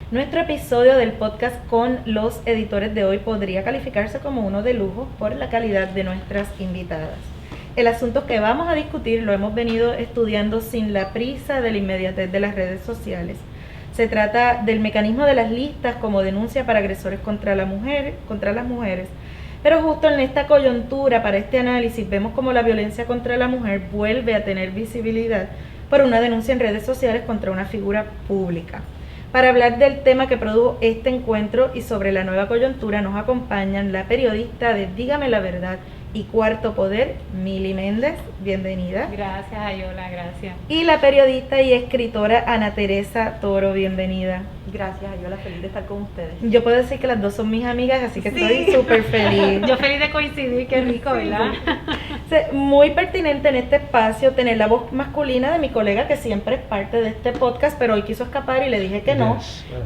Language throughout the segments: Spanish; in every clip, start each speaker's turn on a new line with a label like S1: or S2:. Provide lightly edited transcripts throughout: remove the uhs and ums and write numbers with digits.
S1: Nuestro episodio del podcast con los editores de hoy podría calificarse como uno de lujo por la calidad de nuestras invitadas. El asunto que vamos a discutir lo hemos venido estudiando sin la prisa de la inmediatez de las redes sociales. Se trata del mecanismo de las listas como denuncia para agresores contra las mujeres. Pero justo en esta coyuntura, para este análisis, vemos cómo la violencia contra la mujer vuelve a tener visibilidad por una denuncia en redes sociales contra una figura pública. Para hablar del tema que produjo este encuentro y sobre la nueva coyuntura nos acompañan la periodista de Dígame la Verdad y Cuarto Poder, Mili Méndez, bienvenida.
S2: Gracias, Ayola, gracias.
S1: Y la periodista y escritora Ana Teresa Toro, bienvenida.
S3: Gracias, Ayola, feliz de estar con ustedes.
S1: Yo puedo decir que las dos son mis amigas, así que estoy súper feliz.
S2: Yo feliz de coincidir, qué rico, ¿verdad?
S1: Muy pertinente en este espacio tener la voz masculina de mi colega que siempre es parte de este podcast, pero hoy quiso escapar y le dije que no.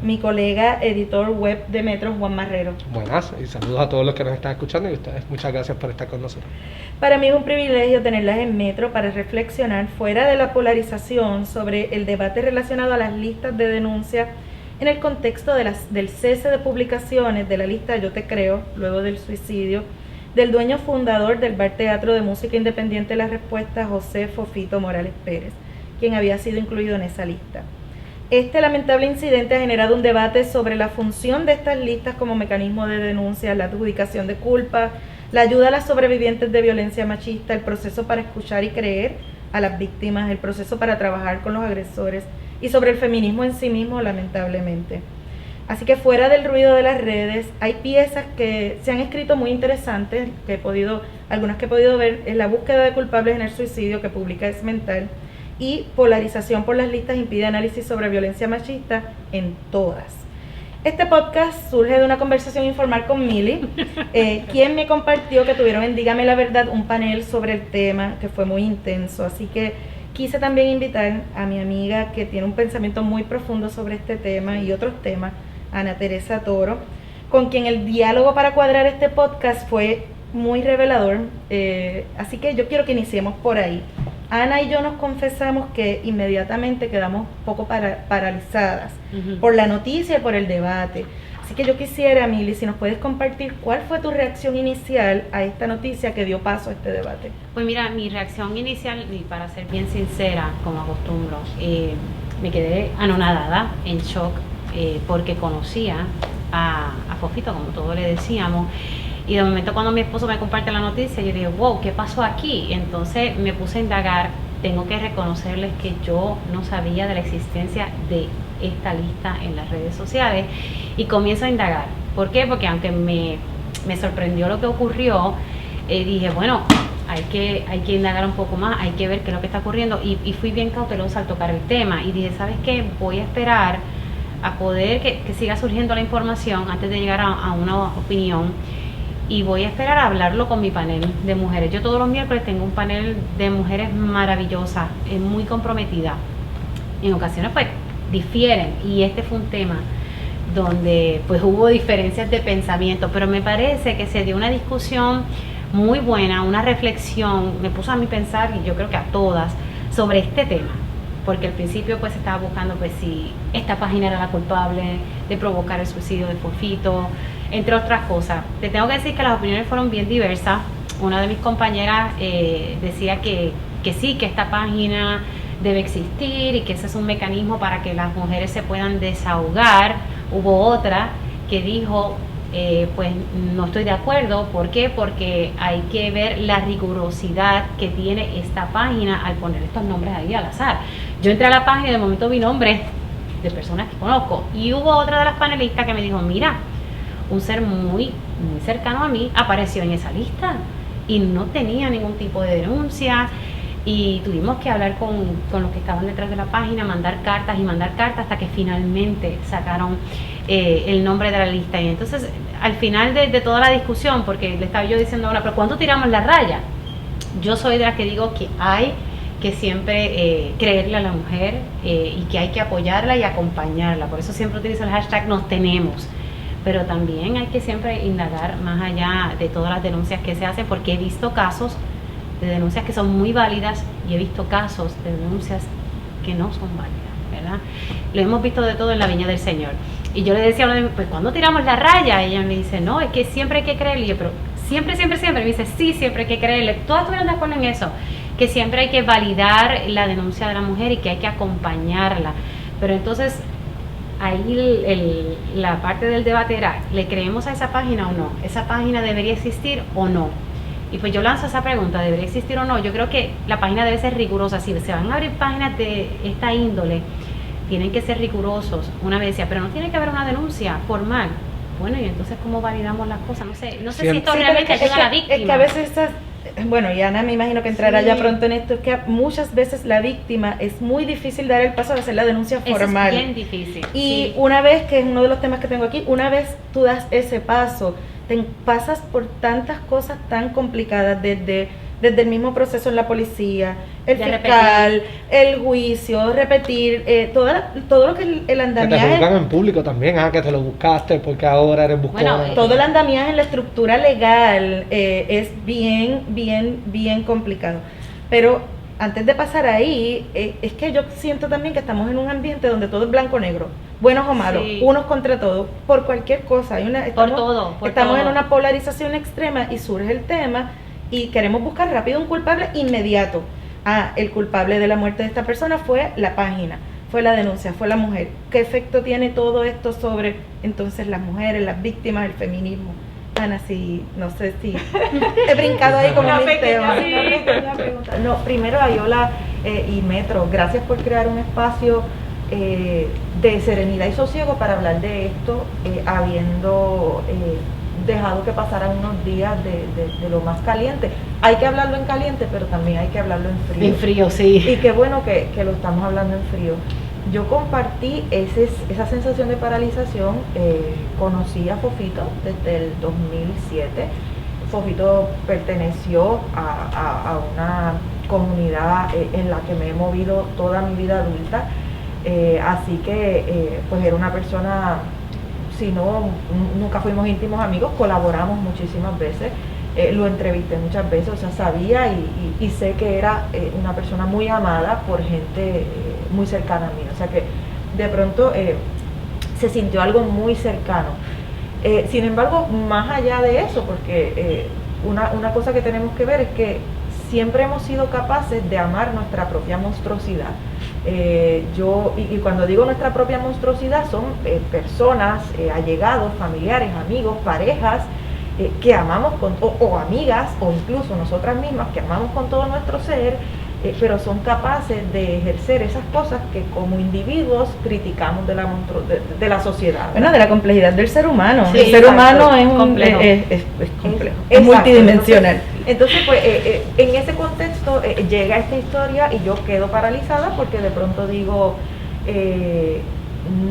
S1: Mi colega editor web de Metro, Juan Marrero.
S4: Buenas, y saludos a todos los que nos están escuchando y ustedes, muchas gracias por estar con nosotros.
S1: Para mí es un privilegio tenerlas en Metro para reflexionar fuera de la polarización sobre el debate relacionado a las listas de denuncia en el contexto del cese de publicaciones de la lista Yo Te Creo, luego del suicidio del dueño fundador del Bar Teatro de Música Independiente La Respuesta, José Fofito Morales Pérez, quien había sido incluido en esa lista. Este lamentable incidente ha generado un debate sobre la función de estas listas como mecanismo de denuncia, la adjudicación de culpa, la ayuda a las sobrevivientes de violencia machista, el proceso para escuchar y creer a las víctimas, el proceso para trabajar con los agresores y sobre el feminismo en sí mismo, lamentablemente. Así que fuera del ruido de las redes, hay piezas que se han escrito muy interesantes, algunas que he podido ver, en La búsqueda de culpables en el suicidio, que publica Es Mental, y Polarización por las listas impide análisis sobre violencia machista en todas. Este podcast surge de una conversación informal con Mili, quien me compartió que tuvieron en Dígame la Verdad un panel sobre el tema que fue muy intenso, así que quise también invitar a mi amiga que tiene un pensamiento muy profundo sobre este tema y otros temas, Ana Teresa Toro, con quien el diálogo para cuadrar este podcast fue muy revelador, así que yo quiero que iniciemos por ahí. Ana y yo nos confesamos que inmediatamente quedamos un poco paralizadas por la noticia y por el debate. Así que yo quisiera, Mili, si nos puedes compartir cuál fue tu reacción inicial a esta noticia que dio paso a este debate.
S2: Pues mira, mi reacción inicial, y para ser bien sincera, como acostumbro, me quedé anonadada, en shock, porque conocía a Fofito, como todos le decíamos, y de momento cuando mi esposo me comparte la noticia, yo digo, wow, ¿qué pasó aquí? Entonces me puse a indagar. Tengo que reconocerles que yo no sabía de la existencia de esta lista en las redes sociales y comienzo a indagar. ¿Por qué? Porque aunque me sorprendió lo que ocurrió, dije, bueno, hay que indagar un poco más, hay que ver qué es lo que está ocurriendo y fui bien cautelosa al tocar el tema y dije, ¿sabes qué? Voy a esperar a poder que siga surgiendo la información antes de llegar a una opinión. Y voy a esperar a hablarlo con mi panel de mujeres. Yo todos los miércoles tengo un panel de mujeres maravillosas, muy comprometidas. En ocasiones pues difieren y este fue un tema donde pues hubo diferencias de pensamiento, pero me parece que se dio una discusión muy buena, una reflexión, me puso a mí pensar y yo creo que a todas sobre este tema. Porque al principio pues estaba buscando pues si esta página era la culpable de provocar el suicidio de Fofito, entre otras cosas. Te tengo que decir que las opiniones fueron bien diversas. Una de mis compañeras decía que sí, que esta página debe existir y que ese es un mecanismo para que las mujeres se puedan desahogar. Hubo otra que dijo, pues no estoy de acuerdo. ¿Por qué? Porque hay que ver la rigurosidad que tiene esta página al poner estos nombres ahí al azar. Yo entré a la página y de momento vi nombres de personas que conozco. Y hubo otra de las panelistas que me dijo, mira, un ser muy cercano a mí apareció en esa lista y no tenía ningún tipo de denuncia y tuvimos que hablar con los que estaban detrás de la página, mandar cartas hasta que finalmente sacaron el nombre de la lista. Y entonces al final de toda la discusión, porque le estaba yo diciendo ahora, pero ¿cuándo tiramos la raya? Yo soy de las que digo que hay que siempre creerle a la mujer y que hay que apoyarla y acompañarla, por eso siempre utilizo el hashtag nos tenemos. Pero también hay que siempre indagar más allá de todas las denuncias que se hacen, porque he visto casos de denuncias que son muy válidas y he visto casos de denuncias que no son válidas, ¿verdad? Lo hemos visto de todo en la viña del Señor. Y yo le decía a uno de mis, pues ¿cuándo tiramos la raya? Y ella me dice, no, es que siempre hay que creerle. Y yo, pero siempre. Me dice, sí, siempre hay que creerle. Todas estuvieron de acuerdo en eso, que siempre hay que validar la denuncia de la mujer y que hay que acompañarla. Pero entonces, ahí la parte del debate era, ¿le creemos a esa página o no? ¿Esa página debería existir o no? Y pues yo lanzo esa pregunta, ¿debería existir o no? Yo creo que la página debe ser rigurosa. Si se van a abrir páginas de esta índole, tienen que ser rigurosos. Una vez decía, pero no tiene que haber una denuncia formal. Bueno, y entonces ¿cómo validamos las cosas? No sé si esto realmente ayuda a la víctima.
S1: Es que a veces bueno, y Ana me imagino que entrará ya pronto en esto, es que muchas veces la víctima es muy difícil dar el paso de hacer la denuncia formal.
S2: Eso es bien difícil.
S1: Y una vez, que es uno de los temas que tengo aquí, una vez tú das ese paso, pasas por tantas cosas tan complicadas desde el mismo proceso en la policía, el fiscal, el juicio, repetir, todo lo que el andamiaje...
S4: Que te juzgan en público también, que te lo buscaste porque ahora eres buscador.
S2: Bueno,
S1: todo el andamiaje en la estructura legal es bien complicado. Pero antes de pasar ahí, es que yo siento también que estamos en un ambiente donde todo es blanco-negro, buenos o malos, unos contra todos, por cualquier cosa. Estamos en una polarización extrema y surge el tema y queremos buscar rápido un culpable inmediato. El culpable de la muerte de esta persona fue la página, fue la denuncia, fue la mujer. ¿Qué efecto tiene todo esto sobre entonces las mujeres, las víctimas, el feminismo? Ana, sí, no sé si he brincado ahí como
S3: una
S1: mis temas.
S3: pequeña pregunta. No, primero, Ayola y Metro, gracias por crear un espacio de serenidad y sosiego para hablar de esto, habiendo dejado que pasaran unos días de lo más caliente. Hay que hablarlo en caliente, pero también hay que hablarlo en frío.
S2: En frío, sí.
S3: Y qué bueno que lo estamos hablando en frío. Yo compartí esa sensación de paralización, conocí a Fofito desde el 2007. Fofito perteneció a una comunidad en la que me he movido toda mi vida adulta, así que pues era una persona, si no, nunca fuimos íntimos amigos, colaboramos muchísimas veces. Lo entrevisté muchas veces, o sea, sabía y sé que era una persona muy amada por gente muy cercana a mí, o sea que de pronto se sintió algo muy cercano. Sin embargo, más allá de eso, porque una cosa que tenemos que ver es que siempre hemos sido capaces de amar nuestra propia monstruosidad. Y cuando digo nuestra propia monstruosidad, son personas, allegados, familiares, amigos, parejas, que amamos o amigas, o incluso nosotras mismas que amamos con todo nuestro ser, pero son capaces de ejercer esas cosas que como individuos criticamos de la sociedad, ¿verdad?
S1: Bueno, de la complejidad del ser humano.
S3: Sí,
S1: el ser humano es
S2: complejo.
S1: Es complejo, es
S3: Exacto.
S1: multidimensional.
S3: Entonces pues en ese contexto llega esta historia y yo quedo paralizada porque de pronto digo,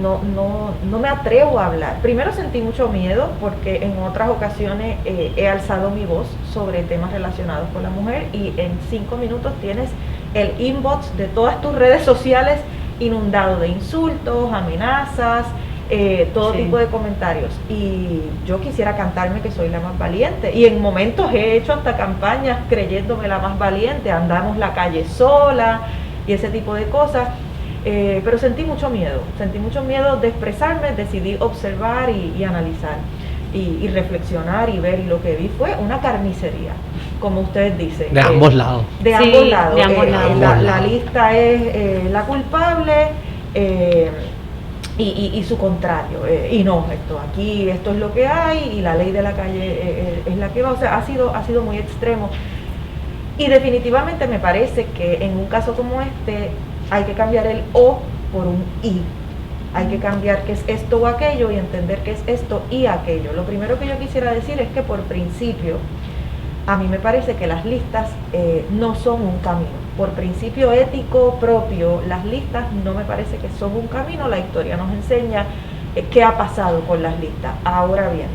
S3: no me atrevo a hablar. Primero sentí mucho miedo porque en otras ocasiones he alzado mi voz sobre temas relacionados con la mujer y en 5 minutos tienes el inbox de todas tus redes sociales inundado de insultos, amenazas, todo tipo de comentarios. Y yo quisiera cantarme que soy la más valiente y en momentos he hecho hasta campañas creyéndome la más valiente, andamos la calle sola y ese tipo de cosas. Pero sentí mucho miedo de expresarme, decidí observar y analizar y reflexionar y ver, y lo que vi fue una carnicería, como ustedes dicen.
S4: De ambos lados.
S3: De
S2: Sí,
S3: ambos lados.
S2: de ambos lados.
S3: La lista es la culpable y su contrario. Y no, esto es lo que hay y la ley de la calle es la que va. O sea, ha sido muy extremo. Y definitivamente me parece que en un caso como este, hay que cambiar el O por un I. Hay que cambiar qué es esto o aquello y entender qué es esto y aquello. Lo primero que yo quisiera decir es que por principio, a mí me parece que las listas no son un camino. Por principio ético propio, las listas no me parece que son un camino. La historia nos enseña qué ha pasado con las listas. Ahora bien,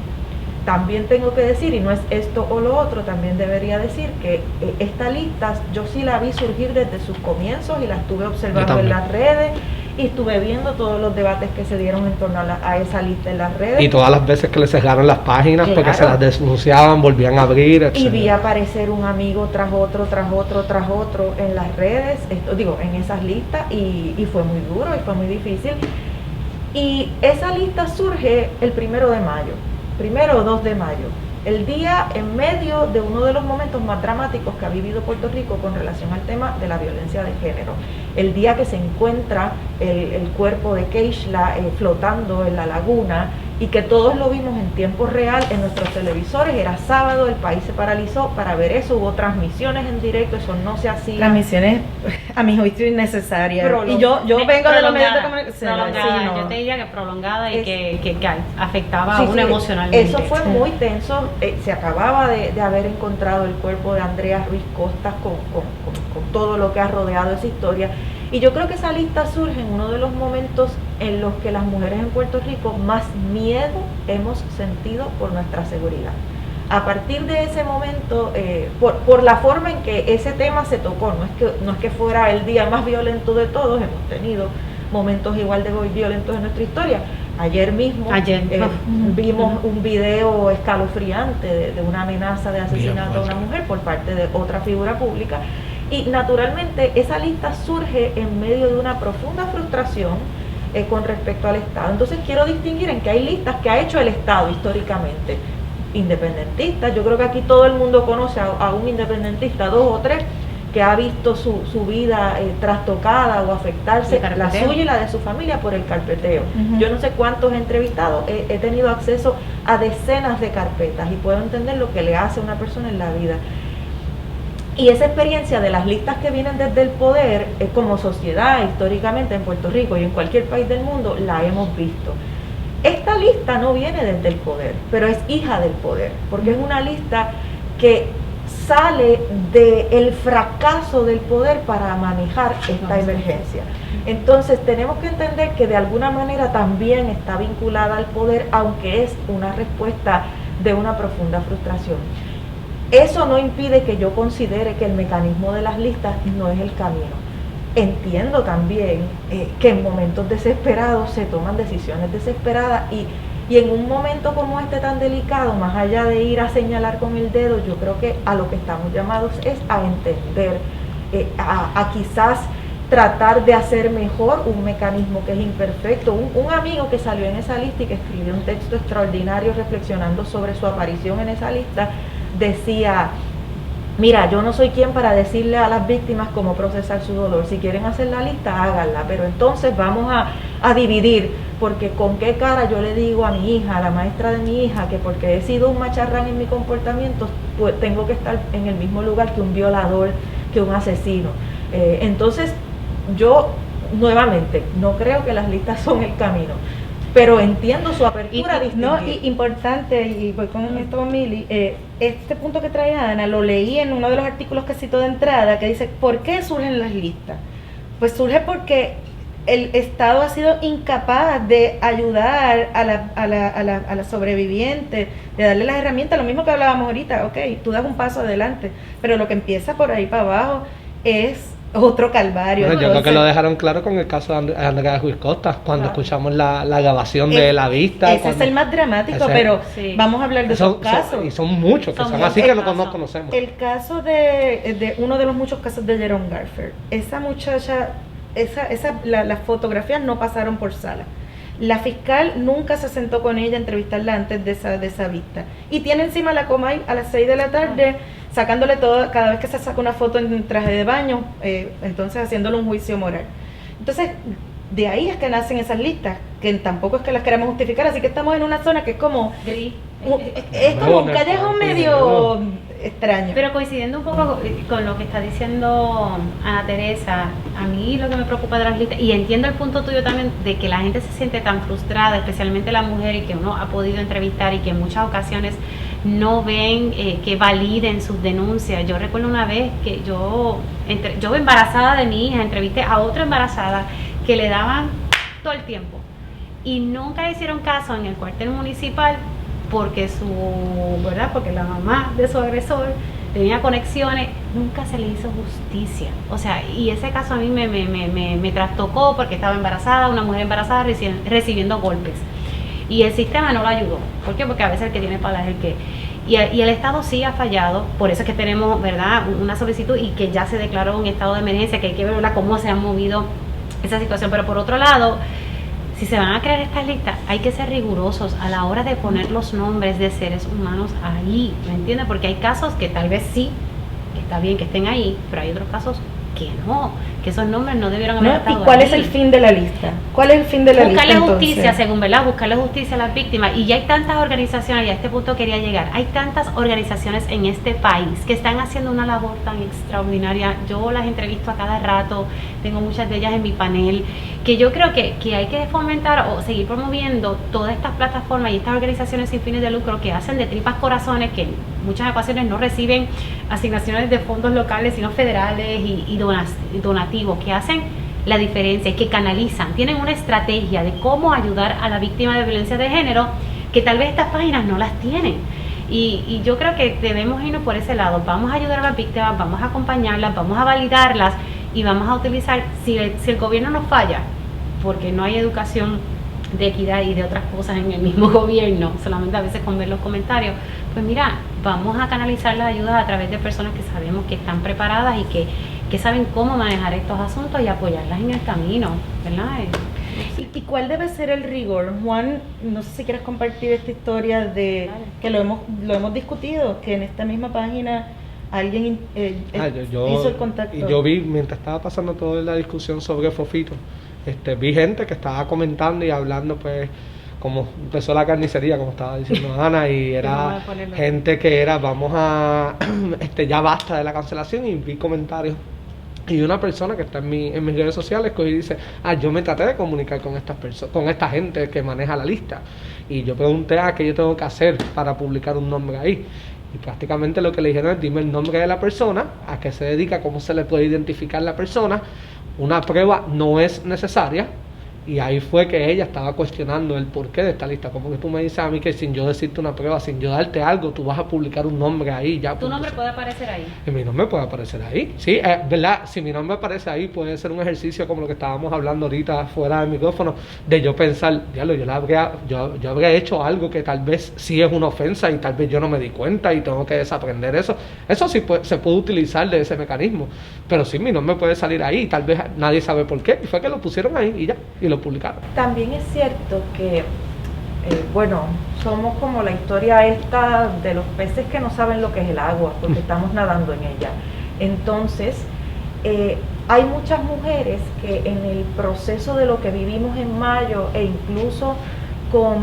S3: también tengo que decir, y no es esto o lo otro, también debería decir que esta lista yo sí la vi surgir desde sus comienzos y la estuve observando en las redes y estuve viendo todos los debates que se dieron en torno a esa lista en las redes.
S4: Y todas las veces que le cerraron las páginas porque se las denunciaban, volvían a abrir, etc.
S3: Y vi aparecer un amigo tras otro en las redes, en esas listas y fue muy duro y fue muy difícil. Y esa lista surge el 1 o 2 de mayo, el día en medio de uno de los momentos más dramáticos que ha vivido Puerto Rico con relación al tema de la violencia de género. El día que se encuentra el cuerpo de Keishla flotando en la laguna, y que todos lo vimos en tiempo real en nuestros televisores. Era sábado, el país se paralizó para ver eso, hubo transmisiones en directo, eso no se hacía.
S1: Transmisiones, a mi juicio, innecesarias. Y yo vengo de los medios de comunicación.
S2: Yo te diría que prolongada y que afectaba a uno emocionalmente.
S3: Eso fue muy tenso. Se acababa de haber encontrado el cuerpo de Andrea Ruiz Costas con todo lo que ha rodeado esa historia. Y yo creo que esa lista surge en uno de los momentos en los que las mujeres en Puerto Rico más miedo hemos sentido por nuestra seguridad. A partir de ese momento, por la forma en que ese tema se tocó, no es que fuera el día más violento de todos, hemos tenido momentos igual de violentos en nuestra historia. Ayer mismo vimos un video escalofriante de una amenaza de asesinato a una mujer por parte de otra figura pública. Y naturalmente esa lista surge en medio de una profunda frustración con respecto al Estado. Entonces quiero distinguir en que hay listas que ha hecho el Estado históricamente. Independentistas, yo creo que aquí todo el mundo conoce a un independentista, 2 o 3, que ha visto su vida trastocada o afectarse, la suya y la de su familia, por el carpeteo. Yo no sé cuántos he entrevistado, he tenido acceso a decenas de carpetas y puedo entender lo que le hace a una persona en la vida. Y esa experiencia de las listas que vienen desde el poder, como sociedad históricamente en Puerto Rico y en cualquier país del mundo, la hemos visto. Esta lista no viene desde el poder, pero es hija del poder, porque es una lista que sale del fracaso del poder para manejar esta emergencia. Entonces tenemos que entender que de alguna manera también está vinculada al poder, aunque es una respuesta de una profunda frustración. Eso no impide que yo considere que el mecanismo de las listas no es el camino. Entiendo también que en momentos desesperados se toman decisiones desesperadas y en un momento como este tan delicado, más allá de ir a señalar con el dedo, yo creo que a lo que estamos llamados es a entender, a quizás tratar de hacer mejor un mecanismo que es imperfecto. Un amigo que salió en esa lista y que escribió un texto extraordinario reflexionando sobre su aparición en esa lista, decía: mira, yo no soy quien para decirle a las víctimas cómo procesar su dolor. Si quieren hacer la lista, háganla, pero entonces vamos a dividir, porque con qué cara yo le digo a mi hija, a la maestra de mi hija, que porque he sido un macharrán en mi comportamiento, pues tengo que estar en el mismo lugar que un violador, que un asesino. Entonces yo nuevamente no creo que las listas son el camino, pero entiendo su apertura a distinguir.
S1: Importante, y voy con esto con Mili, este punto que trae Ana, lo leí en uno de los artículos que citó de entrada, que dice, ¿por qué surgen las listas? Pues surge porque el Estado ha sido incapaz de ayudar a la sobreviviente, de darle las herramientas, lo mismo que hablábamos ahorita. Ok, tú das un paso adelante, pero lo que empieza por ahí para abajo es otro calvario.
S4: Bueno, yo creo que lo dejaron claro con el caso de Andrea Ruiz Costas, cuando escuchamos la grabación de la vista.
S1: Ese es el más dramático, pero vamos a hablar de esos casos.
S4: Y son muchos, que son así que no conocemos.
S1: El caso de uno de los muchos casos de Jerome Garfer, esa muchacha, las fotografías no pasaron por sala. La fiscal nunca se sentó con ella a entrevistarla antes de esa vista. Y tiene encima la Comay a las 6 de la tarde, sacándole todo, cada vez que se saca una foto en traje de baño, entonces haciéndole un juicio moral. Entonces, de ahí es que nacen esas listas, que tampoco es que las queremos justificar, así que estamos en una zona que es como un callejón medio extraño.
S2: Pero coincidiendo un poco con lo que está diciendo Ana Teresa, a mí lo que me preocupa de las listas, y entiendo el punto tuyo también, de que la gente se siente tan frustrada, especialmente la mujer, y que uno ha podido entrevistar y que en muchas ocasiones no ven que validen sus denuncias. Yo recuerdo una vez que yo embarazada de mi hija, entrevisté a otra embarazada que le daban todo el tiempo y nunca le hicieron caso en el cuartel municipal porque porque la mamá de su agresor tenía conexiones, nunca se le hizo justicia. O sea, y ese caso a mí me trastocó, porque estaba embarazada, una mujer embarazada recibiendo golpes. Y el sistema no lo ayudó. ¿Por qué? Porque a veces el que tiene palas es el que... Y el Estado sí ha fallado, por eso es que tenemos, ¿verdad?, una solicitud y que ya se declaró un estado de emergencia, que hay que ver, ¿verdad?, cómo se ha movido esa situación. Pero por otro lado, si se van a crear estas listas, hay que ser rigurosos a la hora de poner los nombres de seres humanos ahí, ¿me entiendes? Porque hay casos que tal vez sí, que está bien que estén ahí, pero hay otros casos que no, que esos nombres no debieron haber estado ahí.
S1: ¿Y cuál es el fin de la lista? ¿Cuál es el fin de la lista?
S2: Buscarle justicia, según, ¿verdad? Buscarle justicia a las víctimas. Y ya hay tantas organizaciones, y a este punto quería llegar, hay tantas organizaciones en este país que están haciendo una labor tan extraordinaria. Yo las entrevisto a cada rato, tengo muchas de ellas en mi panel, que yo creo que hay que fomentar o seguir promoviendo todas estas plataformas y estas organizaciones sin fines de lucro que hacen de tripas corazones, que en muchas ocasiones no reciben asignaciones de fondos locales, sino federales y donativos, que hacen la diferencia y que canalizan, tienen una estrategia de cómo ayudar a la víctima de violencia de género, que tal vez estas páginas no las tienen. Y yo creo que debemos irnos por ese lado. Vamos a ayudar a las víctimas, vamos a acompañarlas, vamos a validarlas y vamos a utilizar, si el gobierno nos falla, porque no hay educación de equidad y de otras cosas en el mismo gobierno, solamente a veces con ver los comentarios, pues mira, vamos a canalizar las ayudas a través de personas que sabemos que están preparadas y que saben cómo manejar estos asuntos y apoyarlas en el camino, ¿verdad?
S1: ¿Y cuál debe ser el rigor? Juan, no sé si quieres compartir esta historia de que lo hemos discutido, que en esta misma página alguien hizo el contacto.
S4: Y yo vi, mientras estaba pasando toda la discusión sobre Fofito, vi gente que estaba comentando y hablando, pues, como empezó la carnicería, como estaba diciendo Ana, y era gente que era, vamos a, ya basta de la cancelación, y vi comentarios. Y una persona que está en mis redes sociales que dice, yo me traté de comunicar con estas personas, con esta gente que maneja la lista. Y yo pregunté qué yo tengo que hacer para publicar un nombre ahí. Y prácticamente lo que le dijeron es, dime el nombre de la persona, a qué se dedica, cómo se le puede identificar la persona. Una prueba no es necesaria. Y ahí fue que ella estaba cuestionando el porqué de esta lista. Como que tú me dices a mí que sin yo decirte una prueba, sin yo darte algo, tú vas a publicar un nombre ahí. Ya,
S2: ¿Tu nombre puede aparecer ahí?
S4: Y mi nombre puede aparecer ahí. Sí, ¿verdad? Si mi nombre aparece ahí, puede ser un ejercicio como lo que estábamos hablando ahorita fuera del micrófono, de yo pensar, diablo, yo habría hecho algo que tal vez sí es una ofensa y tal vez yo no me di cuenta y tengo que desaprender eso. Eso sí se puede utilizar de ese mecanismo. Pero sí, mi nombre puede salir ahí y tal vez nadie sabe por qué. Y fue que lo pusieron ahí y ya, y lo publicaron.
S3: También es cierto que, somos como la historia esta de los peces que no saben lo que es el agua, porque estamos nadando en ella. Entonces, hay muchas mujeres que en el proceso de lo que vivimos en mayo e incluso con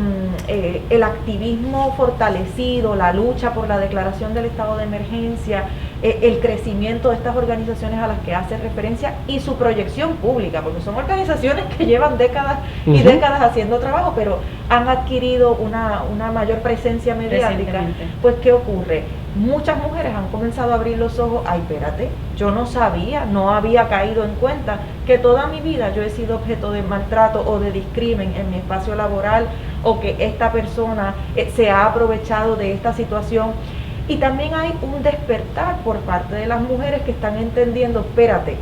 S3: el activismo fortalecido, la lucha por la declaración del estado de emergencia, el crecimiento de estas organizaciones a las que hace referencia y su proyección pública, porque son organizaciones que llevan décadas y décadas haciendo trabajo, pero han adquirido una mayor presencia mediática. Pues, ¿qué ocurre? Muchas mujeres han comenzado a abrir los ojos. Ay, espérate, yo no sabía, no había caído en cuenta que toda mi vida yo he sido objeto de maltrato o de discrimen en mi espacio laboral, o que esta persona se ha aprovechado de esta situación. Y también hay un despertar por parte de las mujeres que están entendiendo, espérate,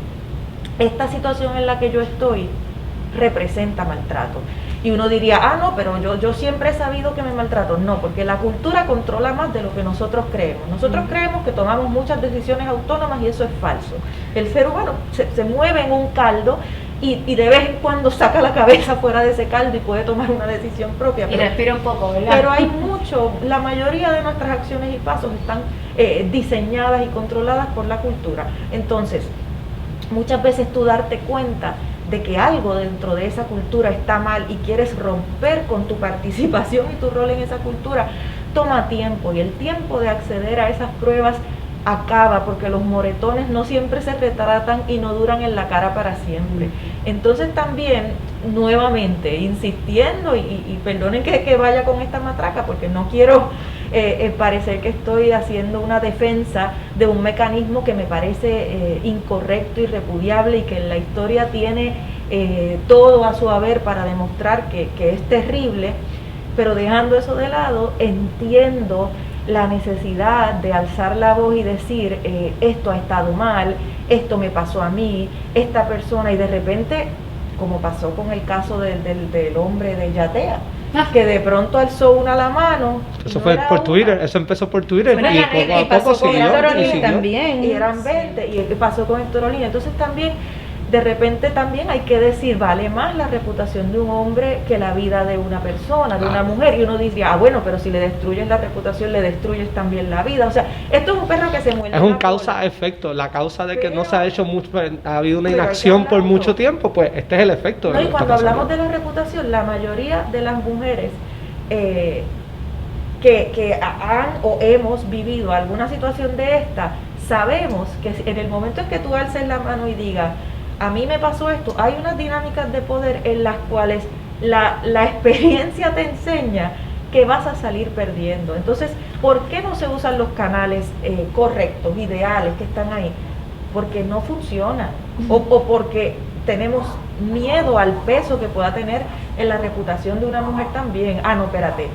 S3: esta situación en la que yo estoy representa maltrato. Y uno diría, no, pero yo siempre he sabido que me maltrato. No, porque la cultura controla más de lo que nosotros creemos. Nosotros creemos que tomamos muchas decisiones autónomas y eso es falso. El ser humano se mueve en un caldo y de vez en cuando saca la cabeza fuera de ese caldo y puede tomar una decisión propia.
S2: Y respira un poco, ¿verdad?
S3: Pero hay mucho, la mayoría de nuestras acciones y pasos están diseñadas y controladas por la cultura. Entonces, muchas veces tú darte cuenta de que algo dentro de esa cultura está mal y quieres romper con tu participación y tu rol en esa cultura, toma tiempo, y el tiempo de acceder a esas pruebas acaba, porque los moretones no siempre se retratan y no duran en la cara para siempre. Entonces también, nuevamente, insistiendo, y perdonen que vaya con esta matraca, porque no quiero parecer que estoy haciendo una defensa de un mecanismo que me parece incorrecto y repudiable, y que la historia tiene todo a su haber para demostrar que es terrible, pero dejando eso de lado, entiendo la necesidad de alzar la voz y decir, esto ha estado mal, esto me pasó a mí, esta persona, y de repente, como pasó con el caso del hombre de Yatea, que de pronto alzó la mano.
S4: Eso fue por Twitter, eso empezó por Twitter,
S1: bueno,
S4: y poco a poco siguió.
S1: También.
S3: Y eran 20, y pasó con Héctor Olina. Entonces también de repente también hay que decir, vale más la reputación de un hombre que la vida de una persona, de una mujer, y uno diría, bueno, pero si le destruyes la reputación, le destruyes también la vida. O sea, esto es un perro que se muerde.
S4: Es un causa-efecto, la causa de que no se ha hecho mucho, ha habido una inacción por mucho tiempo, pues este es el efecto.
S3: No, y cuando hablamos de la reputación, la mayoría de las mujeres que han o hemos vivido alguna situación de esta, sabemos que en el momento en que tú alces la mano y digas, a mí me pasó esto, hay unas dinámicas de poder en las cuales la experiencia te enseña que vas a salir perdiendo. Entonces, ¿por qué no se usan los canales correctos, ideales que están ahí? Porque no funcionan, o porque tenemos miedo al peso que pueda tener en la reputación de una mujer también. Ah, no, espérate,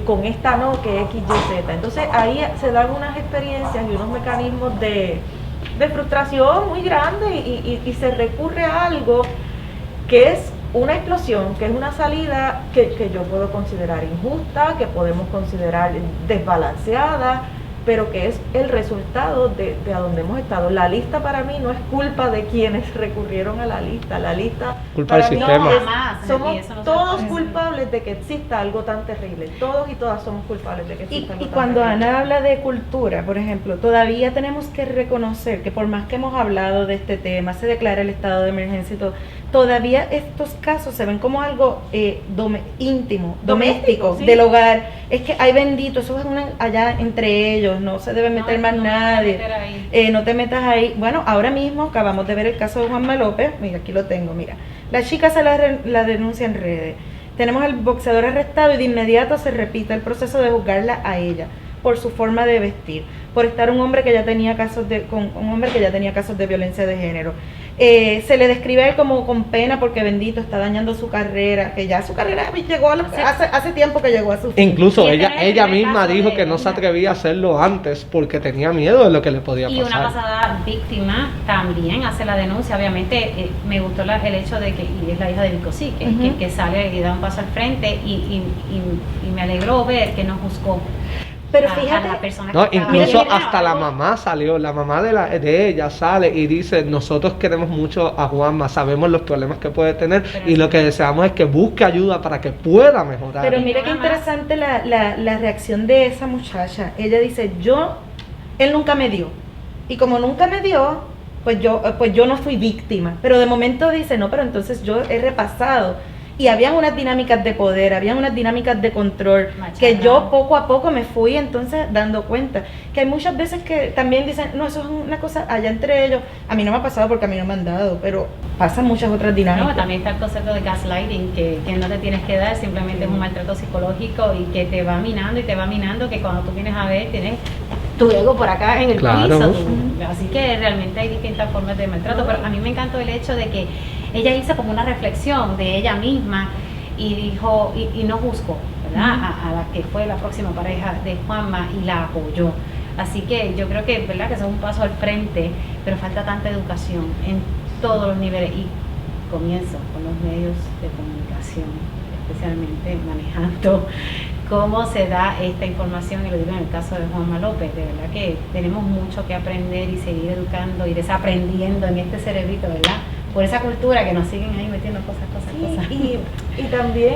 S3: con esta no, que X, Y, Z. Entonces ahí se dan unas experiencias y unos mecanismos de frustración muy grandes y se recurre a algo que es una explosión, que es una salida que yo puedo considerar injusta, que podemos considerar desbalanceada, pero que es el resultado de a donde hemos estado. La lista para mí no es culpa de quienes recurrieron a la lista
S4: culpa del sistema.
S3: Somos todos culpables de que exista algo tan terrible, todos y todas somos culpables de que exista algo tan terrible.
S1: Y cuando Ana habla de cultura, por ejemplo, todavía tenemos que reconocer que por más que hemos hablado de este tema, se declara el estado de emergencia y todo, todavía estos casos se ven como algo íntimo, doméstico, sí, del hogar. Es que hay bendito, eso es allá entre ellos, no se debe meter más nadie, no te metas ahí. Bueno, ahora mismo acabamos de ver el caso de Juanma López, mira, aquí lo tengo, mira, la chica se la denuncia en redes, tenemos al boxeador arrestado y de inmediato se repite el proceso de juzgarla a ella por su forma de vestir, por estar con un hombre que ya tenía casos de violencia de género. Se le describe a él como con pena porque bendito está dañando su carrera, que ya su carrera llegó hace tiempo que llegó a su fin.
S4: Incluso ella misma dijo que no se atrevía a hacerlo antes porque tenía miedo de lo que le podía pasar.
S2: Y una pasada víctima también hace la denuncia. Obviamente me gustó el hecho de que, y es la hija de Vicosí, que sale y da un paso al frente y me alegró ver que no juzgó.
S1: Pero fíjate,
S4: no, incluso hasta la mamá salió, la mamá de ella sale y dice, nosotros queremos mucho a Juanma, sabemos los problemas que puede tener y lo que deseamos es que busque ayuda para que pueda mejorar.
S1: Pero mira qué interesante la reacción de esa muchacha. Ella dice, él nunca me dio, y como nunca me dio, pues yo no fui víctima. Pero de momento dice, no, pero entonces yo he repasado. Y habían unas dinámicas de poder, habían unas dinámicas de control, que yo poco a poco me fui entonces dando cuenta. Que hay muchas veces que también dicen, no, eso es una cosa allá entre ellos. A mí no me ha pasado porque a mí no me han dado, pero pasan muchas otras dinámicas.
S2: No, también está el concepto de gaslighting, que no te tienes que dar, simplemente es un maltrato psicológico y que te va minando y te va minando, que cuando tú vienes a ver, tienes tu ego por acá en el piso. Así que realmente hay distintas formas de maltrato, pero a mí me encantó el hecho de que ella hizo como una reflexión de ella misma y dijo, y no juzgó, ¿verdad? A la que fue la próxima pareja de Juanma y la apoyó. Así que yo creo que, ¿verdad?, que eso es un paso al frente, pero falta tanta educación en todos los niveles y comienzo con los medios de comunicación, especialmente manejando cómo se da esta información, y lo digo en el caso de Juanma López. De verdad que tenemos mucho que aprender y seguir educando y desaprendiendo en este cerebrito, ¿verdad?, por esa cultura que nos siguen ahí metiendo cosas.
S3: Y también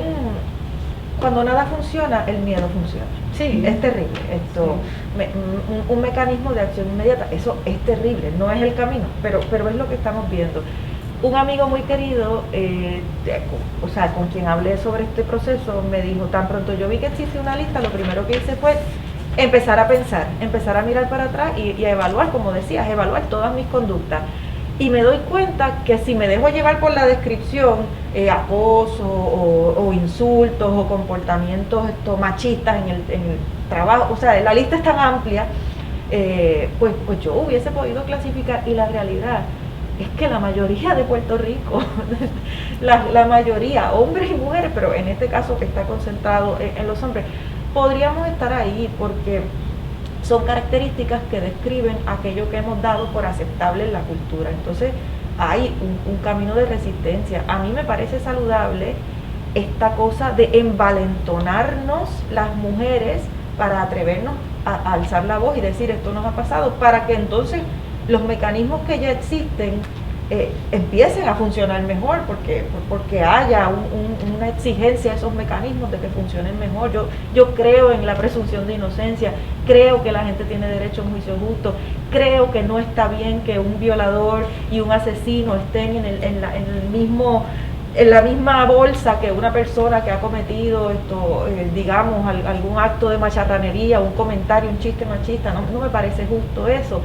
S3: cuando nada funciona, el miedo funciona.
S2: Sí.
S3: Es terrible. Esto, un mecanismo de acción inmediata, eso es terrible, no es el camino, pero es lo que estamos viendo. Un amigo muy querido, con quien hablé sobre este proceso, me dijo, tan pronto yo vi que existe una lista, lo primero que hice fue empezar a pensar, empezar a mirar para atrás y a evaluar, como decías, evaluar todas mis conductas. Y me doy cuenta que si me dejo llevar por la descripción, acoso o insultos o comportamientos machistas en el trabajo, o sea, la lista es tan amplia, pues yo hubiese podido clasificar. Y la realidad es que la mayoría de Puerto Rico, la mayoría, hombres y mujeres, pero en este caso que está concentrado en los hombres, podríamos estar ahí porque son características que describen aquello que hemos dado por aceptable en la cultura. Entonces hay un camino de resistencia. A mí me parece saludable esta cosa de envalentonarnos las mujeres para atrevernos a alzar la voz y decir esto nos ha pasado, para que entonces los mecanismos que ya existen empiecen a funcionar mejor, porque haya una exigencia a esos mecanismos de que funcionen mejor. Yo creo en la presunción de inocencia, creo que la gente tiene derecho a un juicio justo, creo que no está bien que un violador y un asesino estén en la misma bolsa que una persona que ha cometido digamos, algún acto de macharranería, un comentario, un chiste machista. No me parece justo eso,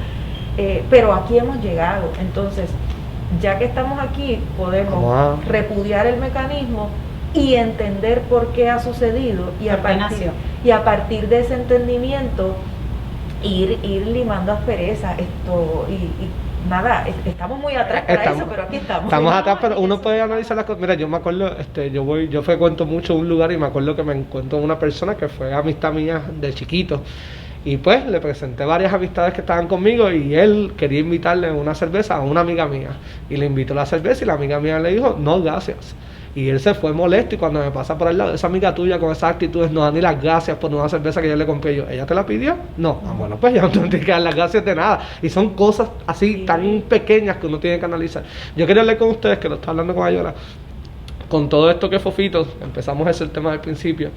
S3: pero aquí hemos llegado. Entonces, ya que estamos aquí, podemos repudiar el mecanismo y entender por qué ha sucedido, y a partir de ese entendimiento ir limando asperezas. Nada, estamos muy atrás para eso, pero aquí estamos.
S4: Estamos atrás, pero uno puede analizar las cosas. Mira, yo me acuerdo, yo frecuento mucho un lugar y me acuerdo que me encuentro una persona que fue amistad mía de chiquito. Y pues le presenté varias amistades que estaban conmigo y él quería invitarle una cerveza a una amiga mía. Y le invitó la cerveza y la amiga mía le dijo, no, gracias. Y él se fue molesto y cuando me pasa por el lado, esa amiga tuya con esas actitudes no da ni las gracias por una cerveza que yo le compré. ¿Ella te la pidió? No. Bueno, pues ya no tienes que dar las gracias de nada. Y son cosas así tan pequeñas que uno tiene que analizar. Yo quería hablar con ustedes, que lo está hablando con Ayola, con todo esto que Fofito, empezamos ese tema del principio.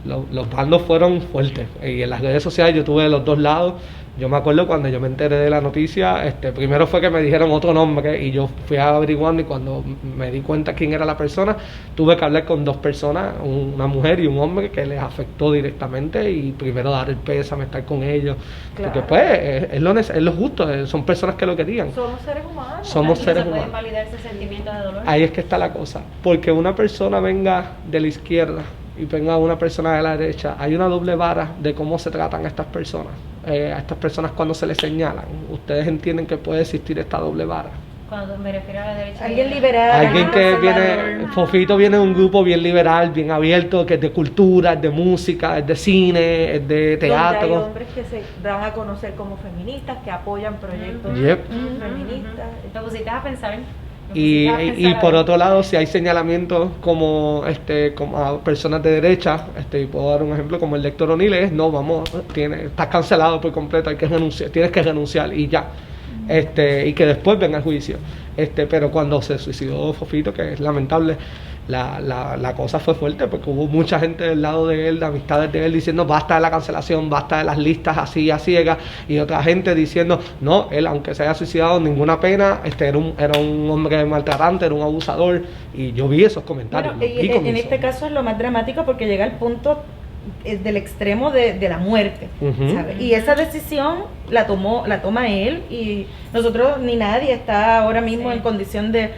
S4: Los bandos fueron fuertes y en las redes sociales yo tuve de los dos lados. Yo me acuerdo cuando yo me enteré de la noticia, primero fue que me dijeron otro nombre y yo fui averiguando, y cuando me di cuenta quién era la persona, tuve que hablar con dos personas, una mujer y un hombre, que les afectó directamente, y primero dar el pésame, estar con ellos, claro. Porque pues es lo justo, son personas que lo querían.
S3: Somos seres humanos.
S2: Somos seres humanos. ¿Se puede invalidar ese sentimiento de dolor?
S4: Ahí es que está la cosa, porque una persona venga de la izquierda y venga una persona de la derecha, hay una doble vara de cómo se tratan a estas personas. A estas personas cuando se les señalan, ¿ustedes entienden que puede existir esta doble vara?
S2: Cuando me refiero a la derecha,
S1: alguien liberal,
S4: alguien que viene, Fofito viene de un grupo bien liberal, bien abierto, que es de cultura, es de música, es de cine, es de teatro.
S3: Donde hay hombres que se dan a conocer como feministas, que apoyan proyectos feministas.
S2: ¿Te pusiste a pensar?
S4: Y por otro lado, si hay señalamientos como a personas de derecha, puedo dar un ejemplo como el de Héctor O'Neill, estás cancelado por completo, hay que renunciar, tienes que renunciar y ya. Y que después venga el juicio. Pero cuando se suicidó Fofito, que es lamentable, la cosa fue fuerte, porque hubo mucha gente del lado de él, de amistades de él, diciendo basta de la cancelación, basta de las listas así a ciegas, y otra gente diciendo no, él aunque se haya suicidado, ninguna pena, era un hombre maltratante, era un abusador, y yo vi esos comentarios.
S1: Bueno, en este caso es lo más dramático porque llega al punto del extremo de la muerte, ¿sabes? Y esa decisión la toma él, y nosotros ni nadie está ahora mismo en condición de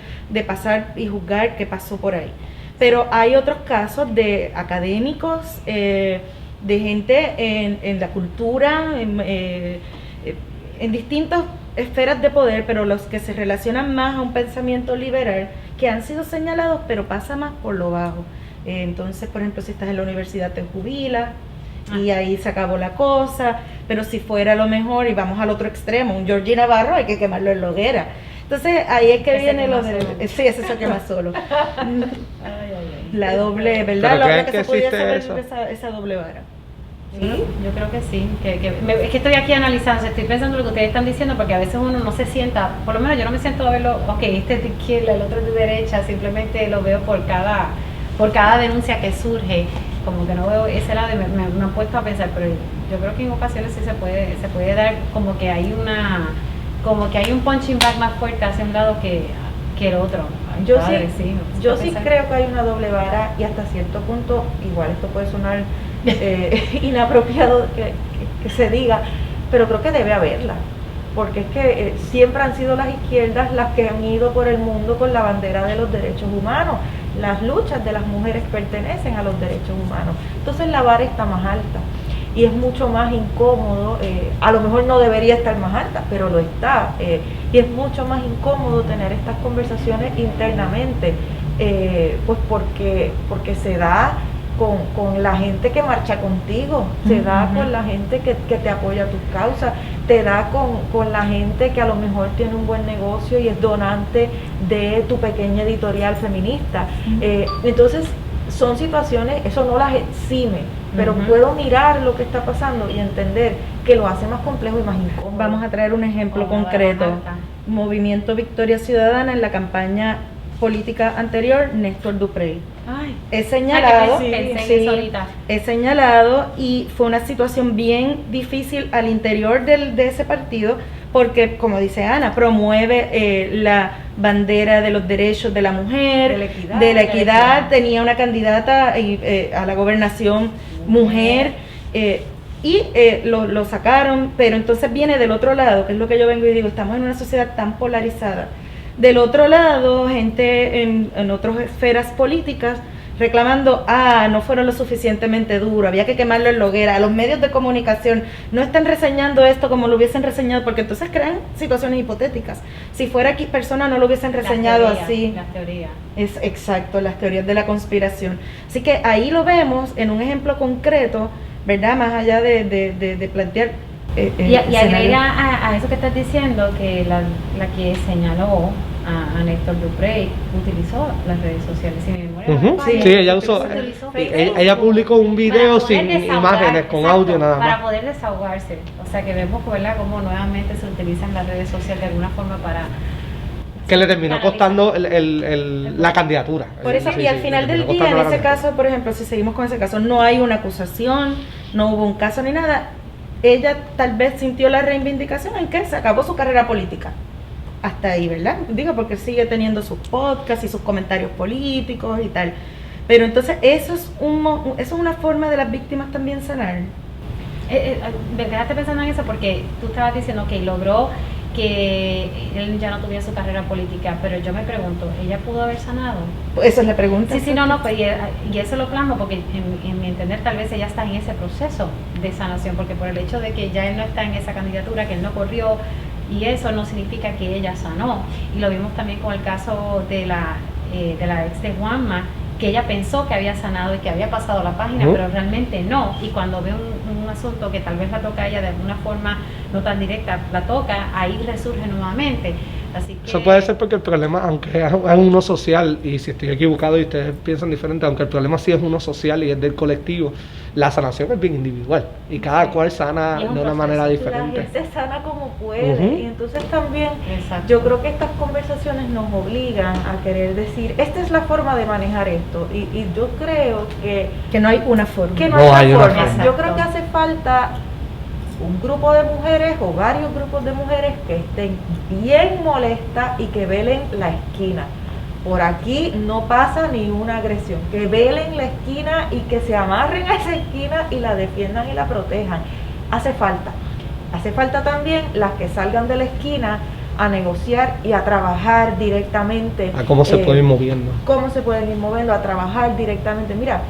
S1: pasar y juzgar qué pasó por ahí. Pero hay otros casos de académicos, de gente en la cultura, en distintas esferas de poder, pero los que se relacionan más a un pensamiento liberal, que han sido señalados, pero pasa más por lo bajo. Entonces, por ejemplo, si estás en la universidad te jubilas y ahí se acabó la cosa, pero si fuera lo mejor y vamos al otro extremo, un Georgie Navarro hay que quemarlo en la hoguera. Entonces ahí es que viene lo de... Sí, ese se quema solo. La doble, ¿verdad? Lo que se podía saber esa doble vara.
S2: ¿Sí? Yo creo que sí, es que estoy aquí analizando, estoy pensando lo que ustedes están diciendo, porque a veces uno no se sienta, por lo menos yo no me siento a verlo, ok, este es de izquierda, el otro es de derecha, simplemente lo veo por cada denuncia que surge, como que no veo ese lado y me he puesto a pensar, pero yo creo que en ocasiones sí se puede dar como que hay un punching bag más fuerte hacia un lado que el otro.
S3: Yo sí creo que hay una doble vara, y hasta cierto punto, igual esto puede sonar inapropiado que se diga, pero creo que debe haberla, porque es que siempre han sido las izquierdas las que han ido por el mundo con la bandera de los derechos humanos. Las luchas de las mujeres pertenecen a los derechos humanos, entonces la vara está más alta y es mucho más incómodo, a lo mejor no debería estar más alta, pero lo está, y es mucho más incómodo tener estas conversaciones internamente, pues porque se da con la gente que marcha contigo, se da con la gente que te apoya tus causas, te da con la gente que a lo mejor tiene un buen negocio y es donante de tu pequeña editorial feminista. Entonces son situaciones, eso no las exime, pero puedo mirar lo que está pasando y entender que lo hace más complejo y más incómodo.
S1: Vamos a traer un ejemplo concreto. Movimiento Victoria Ciudadana en la campaña política anterior, Néstor Duprey.
S2: Ay,
S1: He señalado,
S2: pensé en eso ahorita.
S1: he señalado, y fue una situación bien difícil al interior de ese partido, porque, como dice Ana, promueve la bandera de los derechos de la mujer, de la equidad, tenía una candidata a la gobernación mujer, lo sacaron, pero entonces viene del otro lado, que es lo que yo vengo y digo, estamos en una sociedad tan polarizada. Del otro lado, gente en otras esferas políticas reclamando, no fueron lo suficientemente duros, había que quemarlo en la hoguera, los medios de comunicación no están reseñando esto como lo hubiesen reseñado, porque entonces crean situaciones hipotéticas. Si fuera X persona no lo hubiesen reseñado así.
S2: Las teorías.
S1: Es exacto, las teorías de la conspiración. Así que ahí lo vemos en un ejemplo concreto, ¿verdad? Más allá de plantear...
S2: y agrega a eso que estás diciendo, que la que señaló a Néstor Duprey utilizó las redes sociales, si mi memoria no me falla,
S4: sí, ella usó, ella publicó un video sin imágenes, con audio nada más.
S2: Para poder desahogarse, o sea que vemos, ¿verdad?, cómo nuevamente se utilizan las redes sociales de alguna forma para...
S4: Que le terminó costando la candidatura.
S1: Por eso, y al final del día, en ese caso, por ejemplo, si seguimos con ese caso, no hay una acusación, no hubo un caso ni nada. Ella tal vez sintió la reivindicación en que se acabó su carrera política. Hasta ahí, ¿verdad? Digo, porque sigue teniendo sus podcasts y sus comentarios políticos y tal. Pero entonces, eso es una forma de las víctimas también sanar.
S2: Me quedaste pensando en eso porque tú estabas diciendo que logró que él ya no tuviera su carrera política, pero yo me pregunto, ¿ella pudo haber sanado?
S1: Esa es la pregunta.
S2: Sí, no, pues, y eso lo plasmo porque en mi entender tal vez ella está en ese proceso de sanación, porque por el hecho de que ya él no está en esa candidatura, que él no corrió, y eso no significa que ella sanó. Y lo vimos también con el caso de la ex de Juanma, que ella pensó que había sanado y que había pasado la página, pero realmente no. Y cuando ve un asunto que tal vez la toca a ella de alguna forma no tan directa, la toca, ahí resurge nuevamente. Así que... Eso
S4: puede ser porque el problema, aunque es uno social, y si estoy equivocado y ustedes piensan diferente, aunque el problema sí es uno social y es del colectivo, la sanación es bien individual y cada cual sana de una manera diferente.
S3: La gente sana como puede, y entonces también yo creo que estas conversaciones nos obligan a querer decir, esta es la forma de manejar esto, y yo creo que
S1: no hay una forma.
S3: Que no hay una forma. Yo creo que hace falta un grupo de mujeres o varios grupos de mujeres que estén bien molestas y que velen la esquina. Por aquí no pasa ni una agresión, que velen la esquina y que se amarren a esa esquina y la defiendan y la protejan. Hace falta también las que salgan de la esquina a negociar y a trabajar directamente.
S4: A cómo se pueden ir moviendo.
S3: Cómo se pueden ir moviendo, a trabajar directamente. Mira,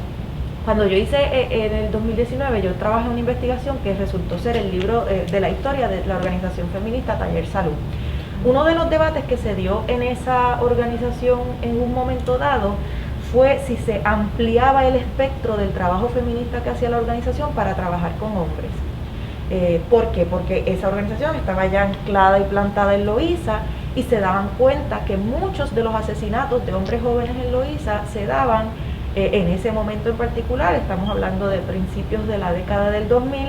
S3: cuando yo hice en el 2019, yo trabajé en una investigación que resultó ser el libro de la historia de la organización feminista Taller Salud. Uno de los debates que se dio en esa organización en un momento dado fue si se ampliaba el espectro del trabajo feminista que hacía la organización para trabajar con hombres. ¿Por qué? Porque esa organización estaba ya anclada y plantada en Loíza y se daban cuenta que muchos de los asesinatos de hombres jóvenes en Loíza se daban en ese momento en particular, estamos hablando de principios de la década del 2000,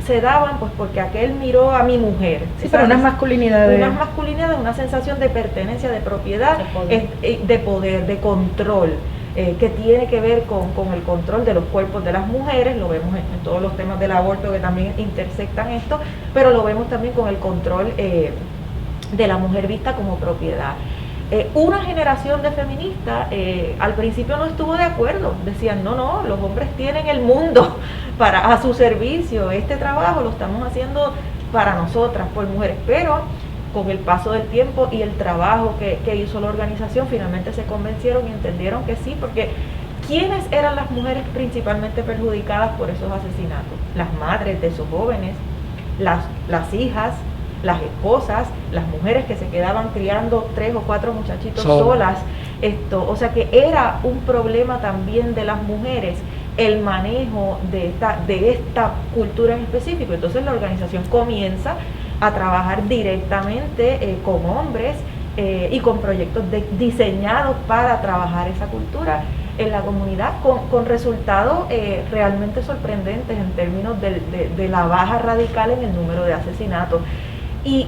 S3: se daban pues porque aquel miró a mi mujer.
S1: Sí, pero unas masculinidades.
S3: Unas masculinidades, una sensación de pertenencia, de propiedad, de poder, de control, que tiene que ver con el control de los cuerpos de las mujeres, lo vemos en todos los temas del aborto que también intersectan esto, pero lo vemos también con el control de la mujer vista como propiedad. Una generación de feministas al principio no estuvo de acuerdo, decían no, los hombres tienen el mundo a su servicio, este trabajo lo estamos haciendo para nosotras, por mujeres, pero con el paso del tiempo y el trabajo que hizo la organización, finalmente se convencieron y entendieron que sí, porque ¿quiénes eran las mujeres principalmente perjudicadas por esos asesinatos? Las madres de esos jóvenes, las hijas, las esposas, las mujeres que se quedaban criando 3 o 4 muchachitos solas, o sea que era un problema también de las mujeres el manejo de esta cultura en específico. Entonces la organización comienza a trabajar directamente con hombres y con proyectos diseñados para trabajar esa cultura en la comunidad con resultados realmente sorprendentes en términos de la baja radical en el número de asesinatos. Y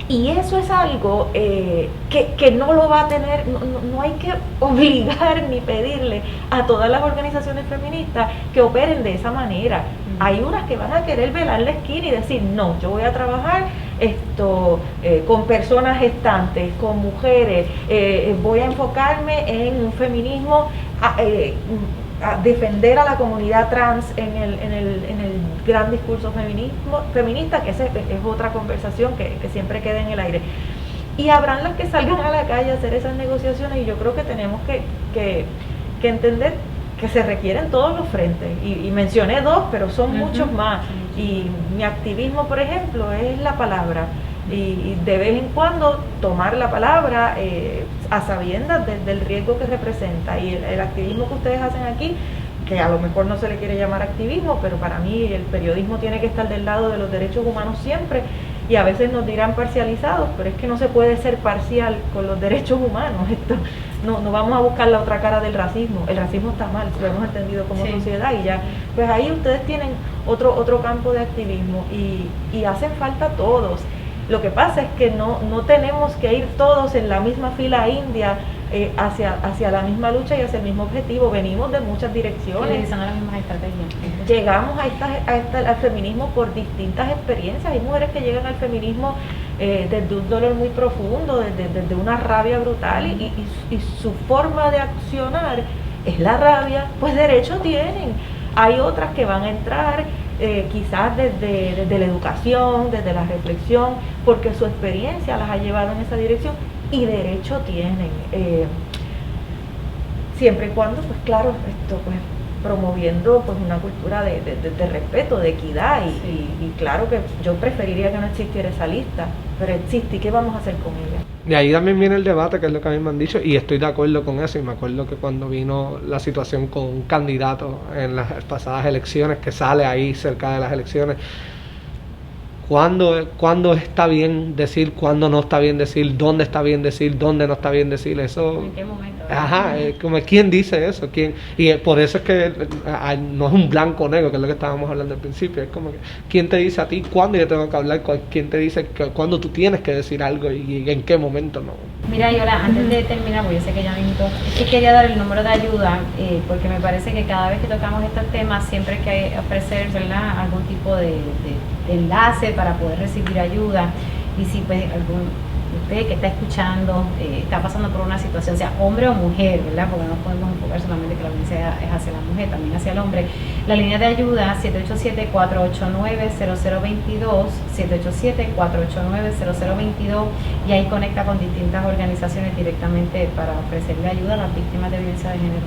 S3: Y eso es algo que no lo va a tener, no hay que obligar ni pedirle a todas las organizaciones feministas que operen de esa manera. Hay unas que van a querer velar la esquina y decir, no, yo voy a trabajar con personas gestantes, con mujeres, voy a enfocarme en un feminismo, a defender a la comunidad trans en el gran discurso feminista, que es otra conversación que siempre queda en el aire. Y habrán las que salgan a la calle a hacer esas negociaciones, y yo creo que tenemos que entender que se requieren todos los frentes, y mencioné dos, pero son muchos más. Y mi activismo, por ejemplo, es la palabra, y de vez en cuando tomar la palabra a sabiendas del riesgo que representa. Y el activismo que ustedes hacen aquí, que a lo mejor no se le quiere llamar activismo, pero para mí el periodismo tiene que estar del lado de los derechos humanos siempre, y a veces nos dirán parcializados, pero es que no se puede ser parcial con los derechos humanos. No vamos a buscar la otra cara del racismo. El racismo está mal, lo hemos entendido como sociedad, y ya, pues ahí ustedes tienen otro campo de activismo, y hacen falta todos. Lo que pasa es que no tenemos que ir todos en la misma fila india hacia la misma lucha y hacia el mismo objetivo. Venimos de muchas direcciones.
S2: Utilizando las mismas estrategias.
S3: Llegamos al feminismo por distintas experiencias. Hay mujeres que llegan al feminismo desde un dolor muy profundo, desde una rabia brutal, y su forma de accionar es la rabia. Pues derecho tienen. Hay otras que van a entrar quizás desde la educación, desde la reflexión, porque su experiencia las ha llevado en esa dirección, y derecho tienen, siempre y cuando, pues claro, promoviendo pues una cultura de respeto, de equidad, y claro que yo preferiría que no existiera esa lista, pero existe, y ¿qué vamos a hacer con ella?
S4: Y ahí también viene el debate, que es lo que a mí me han dicho, y estoy de acuerdo con eso. Y me acuerdo que cuando vino la situación con un candidato en las pasadas elecciones, que sale ahí cerca de las elecciones, ¿cuándo está bien decir, cuándo no está bien decir, dónde está bien decir, dónde no está bien decir? Eso,
S2: ¿en qué momento?
S4: Ajá, como ¿quién dice eso? ¿Quién? Y por eso es que no es un blanco o negro, que es lo que estábamos hablando al principio. Es como que ¿quién te dice a ti cuándo yo tengo que hablar? ¿Quién te dice cuándo tú tienes que decir algo y en qué momento no?
S2: Mira, Yola, antes de terminar, porque yo sé que ya mismo, es que quería dar el número de ayuda, porque me parece que cada vez que tocamos estos temas siempre hay que ofrecer, ¿verdad?, algún tipo de enlace para poder recibir ayuda. Y si pues usted que está escuchando está pasando por una situación, sea hombre o mujer, ¿verdad?, porque no podemos enfocar solamente que la violencia es hacia la mujer, también hacia el hombre. La línea de ayuda 787-489-0022, 787-489-0022, y ahí conecta con distintas organizaciones directamente para ofrecerle ayuda a las víctimas de violencia de género.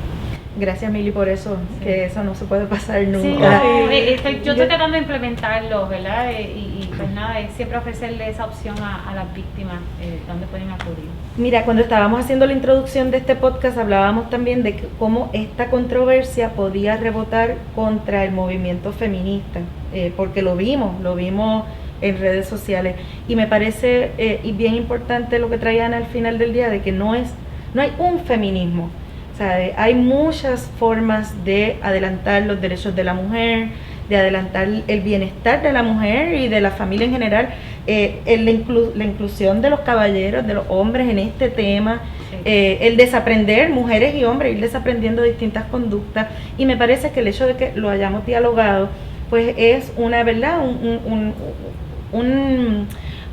S1: Gracias, Mili, por eso, que eso no se puede pasar nunca.
S2: Sí, yo estoy tratando de implementarlo, ¿verdad? Y pues nada, es siempre ofrecerle esa opción a las víctimas, donde pueden acudir.
S1: Mira, cuando estábamos haciendo la introducción de este podcast, hablábamos también de cómo esta controversia podía rebotar contra el movimiento feminista, porque lo vimos en redes sociales, y me parece y bien importante lo que traían al final del día, de que no hay un feminismo. O sea, hay muchas formas de adelantar los derechos de la mujer, de adelantar el bienestar de la mujer y de la familia en general, la inclusión de los caballeros, de los hombres en este tema, el desaprender, mujeres y hombres, ir desaprendiendo distintas conductas, y me parece que el hecho de que lo hayamos dialogado, pues es una verdad,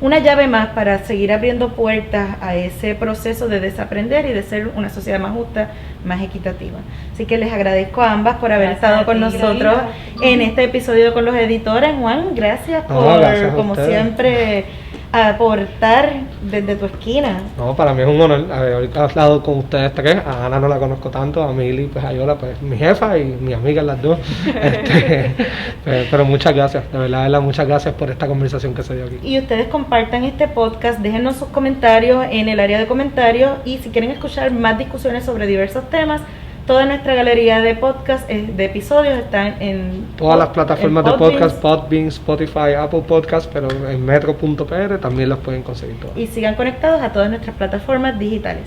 S1: una llave más para seguir abriendo puertas a ese proceso de desaprender y de ser una sociedad más justa, más equitativa. Así que les agradezco a ambas por haber estado con nosotros en este episodio con los editores. Juan, gracias por, como siempre, aportar desde tu esquina.
S4: No, para mí es un honor haber hablado con ustedes tres. A Ana no la conozco tanto, a Mili, pues a Yola, pues mi jefa y mi amiga, las dos. Pero muchas gracias, de verdad, muchas gracias por esta conversación que se dio aquí.
S1: Y ustedes compartan este podcast, déjenos sus comentarios en el área de comentarios, y si quieren escuchar más discusiones sobre diversos temas, toda nuestra galería de podcast, de episodios, están en
S4: todas las plataformas de podcast, Podbean, Spotify, Apple Podcast, pero en metro.pr también los pueden conseguir todos.
S1: Y sigan conectados a todas nuestras plataformas digitales.